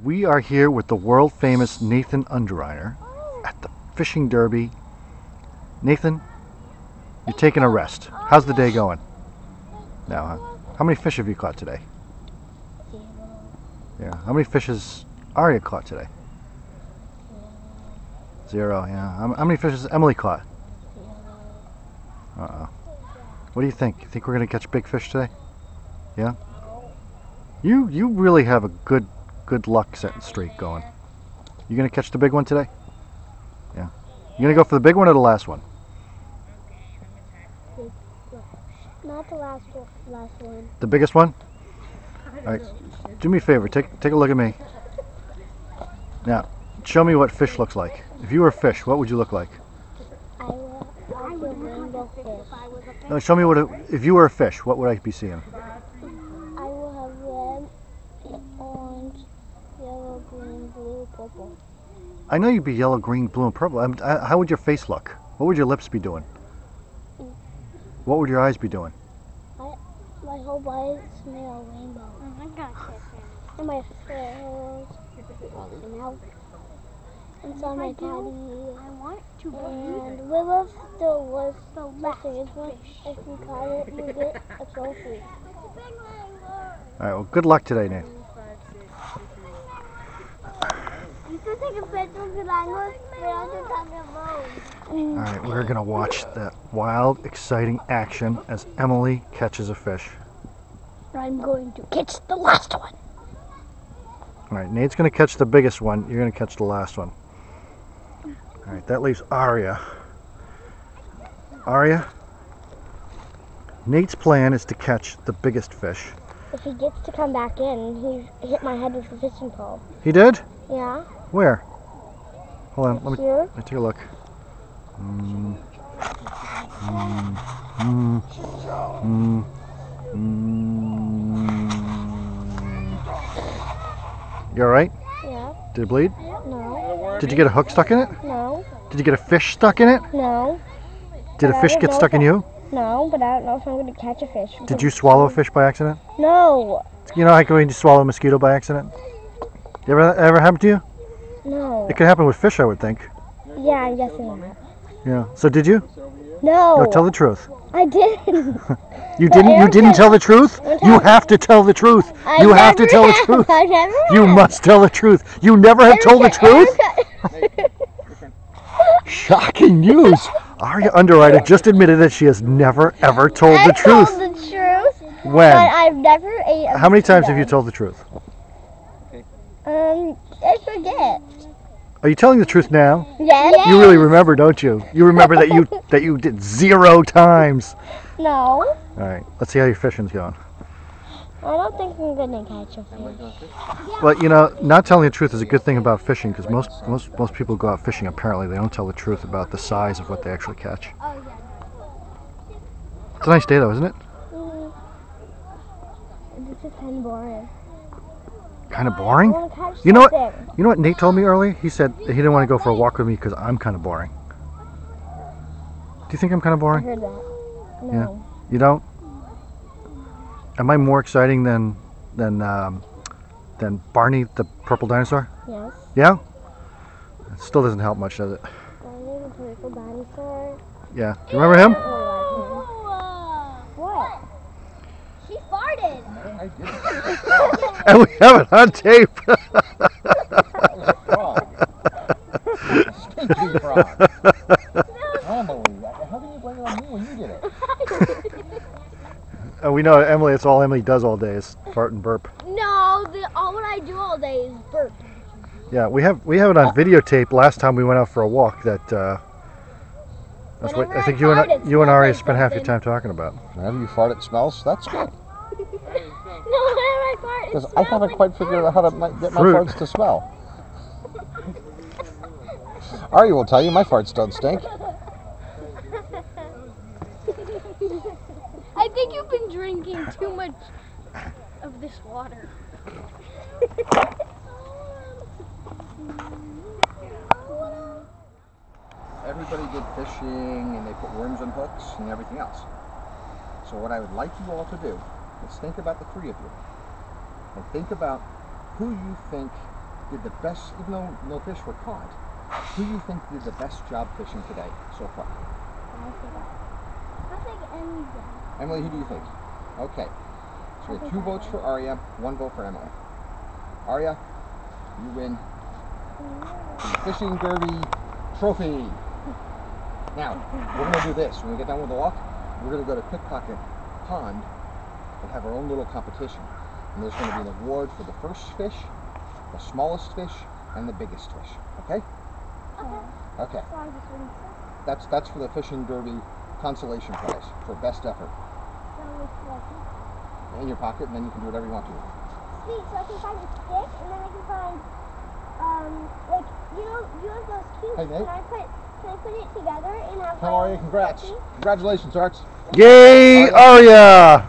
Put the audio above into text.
We are here with the world famous Nathan Underwriter at the fishing derby. Nathan, you're taking a rest. How's the day going? Now, huh? How many fish have you caught today? 0. Yeah. How many fish has Aria caught today? 0. Yeah. How many fish has Emily caught? 0. Uh-oh. What do you think? You think we're gonna catch big fish today? Yeah. You really have a good luck streak going. You gonna catch the big one today? Yeah. You gonna go for the big one or the last one? Not the last one. The biggest one? All right. Do me a favor. Take a look at me. Now, show me what fish looks like. If you were a fish, what would you look like? I will be a rainbow fish. No, show me if you were a fish, what would I be seeing? I will have red, orange, yellow, green, blue, purple. I know you'd be yellow, green, blue, and purple. How would your face look? What would your lips be doing? What would your eyes be doing? My whole body smells rainbow. Oh my gosh. And my face. And now inside my body. I want to be. And Willow still was the biggest one. If you caught it, you get a trophy. All right. Well, good luck today, Nate. You should take a picture because I know we're on the top of the road. All right, we're gonna watch that wild, exciting action as Emily catches a fish. I'm going to catch the last one. All right, Nate's gonna catch the biggest one. You're gonna catch the last one. All right, that leaves Aria. Aria, Nate's plan is to catch the biggest fish. If he gets to come back in, he hit my head with the fishing pole. He did? Yeah. Where? Hold on, let Here? me take a look. You all right? Yeah. Did it bleed? No. Did you get a hook stuck in it? No. Did you get a fish stuck in it? No. Did a fish get stuck in you? No, but I don't know if I'm going to catch a fish. Did you swallow a fish by accident? No. You know how when you swallow a mosquito by accident? Ever happened to you? No. It could happen with fish, I would think. Yeah, I'm guessing that. Yeah. So did you? No. No, tell the truth. I didn't. You didn't? You didn't tell the truth? You have to tell the truth. You have to tell the truth. You must tell the truth. You never have told the truth? Shocking news. Aria Underwriter just admitted that she has never ever told the truth. I told the truth. When? But I've never ate a How many times mosquito. have you told the truth? I forget. Are you telling the truth now? Yes. You really remember, don't you? You remember that you did 0 times. No. All right, let's see how your fishing's going. I don't think I'm gonna catch a fish. Well, you know, not telling the truth is a good thing about fishing because most people go out fishing. Apparently, they don't tell the truth about the size of what they actually catch. It's a nice day, though, isn't it? It's just kind of boring. Kind of boring. I wanna catch You know what? something. You know what Nate told me earlier? He said he didn't want to go for a walk with me because I'm kind of boring. Do you think I'm kind of I boring? heard that. No. Yeah. You don't? Am I more exciting than Barney the purple dinosaur? Yes. Yeah? It still doesn't help much, does it? Barney the purple dinosaur. Yeah. Do you remember him? What? She farted. I didn't. And we have it on tape. Stinky frog. Emily, how can you blame it on me when you did it? And we know Emily. It's all Emily does all day is fart and burp. No, all what I do all day is burp. Yeah, we have it on videotape. Last time we went out for a walk, that's what Whenever I think I fart, you and it Aria smells spent like half your something. time talking about. Whenever you fart, it smells. That's good. No, whenever I fart, it Because I smells haven't like quite figured out how to get my Fruit. farts to smell. Aria will tell you my farts don't stink. I think you've been drinking too much of this water. Everybody did fishing and they put worms on hooks and everything else. So what I would like you all to do is think about the 3 of you. And think about who you think did the best, even though no fish were caught, who you think did the best job fishing today so far? I think Emily did. Emily, who do you think? Okay. So we have 2 votes for Aria, 1 vote for Emily. Aria, you win the Fishing Derby trophy. Now, we're going to do this. When we get done with the walk, we're going to go to Pickpocket Pond and have our own little competition. And there's going to be an award for the first fish, the smallest fish, and the biggest fish. Okay? Okay. Okay. So I just win That's for the Fishing Derby consolation prize for best effort. In your pocket, and then you can do whatever you want to. Sweet, so I can find a stick, and then I can find, like, you have those cubes. Hey, Nate. Can I put it together and have Tell Aria, congrats. Congratulations, Arts. Yay, Aria!